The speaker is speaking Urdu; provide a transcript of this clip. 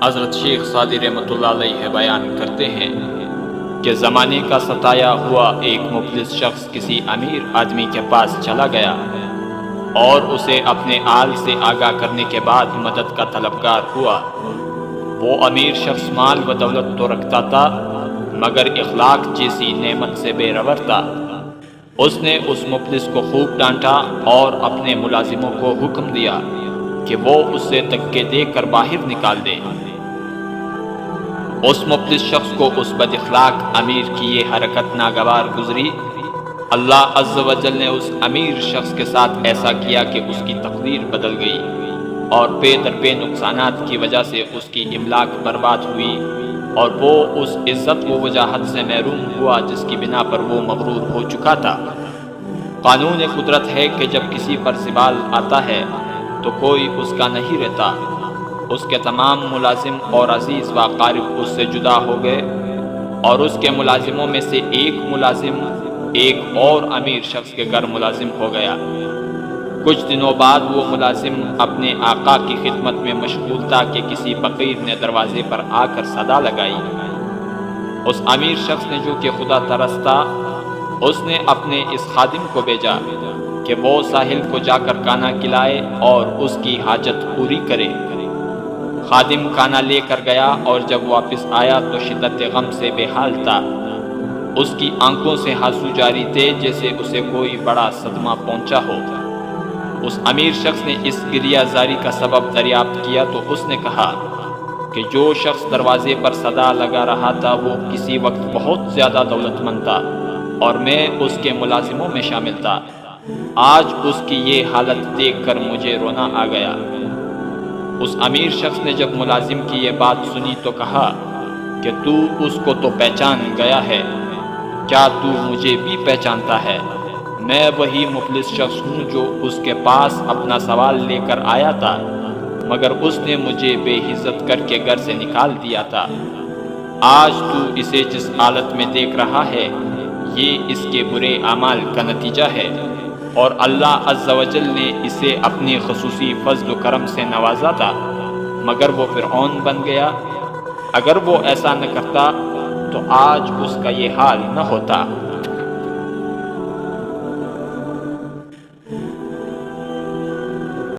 حضرت شیخ سعدی رحمۃ اللہ علیہ بیان کرتے ہیں کہ زمانے کا ستایا ہوا ایک مفلس شخص کسی امیر آدمی کے پاس چلا گیا اور اسے اپنے آل سے آگاہ کرنے کے بعد مدد کا طلبگار ہوا۔ وہ امیر شخص مال و دولت تو رکھتا تھا مگر اخلاق جیسی نعمت سے بے رور تھا۔ اس نے اس مفلس کو خوب ڈانٹا اور اپنے ملازموں کو حکم دیا کہ وہ اس سے دھکے دے کر باہر نکال دے۔ اس مفلس شخص کو اس بد اخلاق امیر کی یہ حرکت ناگوار گزری۔ اللہ عز و جل نے اس امیر شخص کے ساتھ ایسا کیا کہ اس کی تقدیر بدل گئی اور پے در پے نقصانات کی وجہ سے اس کی املاک برباد ہوئی اور وہ اس عزت و وجاہت سے محروم ہوا جس کی بنا پر وہ مغرور ہو چکا تھا۔ قانون قدرت ہے کہ جب کسی پر زوال آتا ہے تو کوئی اس کا نہیں رہتا۔ اس کے تمام ملازم اور عزیز و اقارب اس سے جدا ہو گئے اور اس کے ملازموں میں سے ایک ملازم ایک اور امیر شخص کے گھر ملازم ہو گیا۔ کچھ دنوں بعد وہ ملازم اپنے آقا کی خدمت میں مشغول تھا کہ کسی فقیر نے دروازے پر آ کر صدا لگائی۔ اس امیر شخص نے جو کہ خدا ترس تھا، اس نے اپنے اس خادم کو بھیجا کہ وہ ساحل کو جا کر کھانا کھلائے اور اس کی حاجت پوری کرے۔ خادم کھانا لے کر گیا اور جب واپس آیا تو شدت غم سے بے حال تھا۔ اس کی آنکھوں سے آنسو جاری تھے جیسے اسے کوئی بڑا صدمہ پہنچا ہو۔ اس امیر شخص نے اس گریہ زاری کا سبب دریافت کیا تو اس نے کہا کہ جو شخص دروازے پر صدا لگا رہا تھا وہ کسی وقت بہت زیادہ دولت مند تھا اور میں اس کے ملازموں میں شامل تھا۔ آج اس کی یہ حالت دیکھ کر مجھے رونا آ گیا۔ اس امیر شخص نے جب ملازم کی یہ بات سنی تو کہا کہ تو اس کو تو پہچان گیا ہے، کیا تو مجھے بھی پہچانتا ہے؟ میں وہی مفلس شخص ہوں جو اس کے پاس اپنا سوال لے کر آیا تھا مگر اس نے مجھے بے عزت کر کے گھر سے نکال دیا تھا۔ آج تو اسے جس حالت میں دیکھ رہا ہے یہ اس کے برے اعمال کا نتیجہ ہے اور اللہ عز و جل نے اسے اپنی خصوصی فضل و کرم سے نوازا تھا مگر وہ فرعون بن گیا۔ اگر وہ ایسا نہ کرتا تو آج اس کا یہ حال نہ ہوتا۔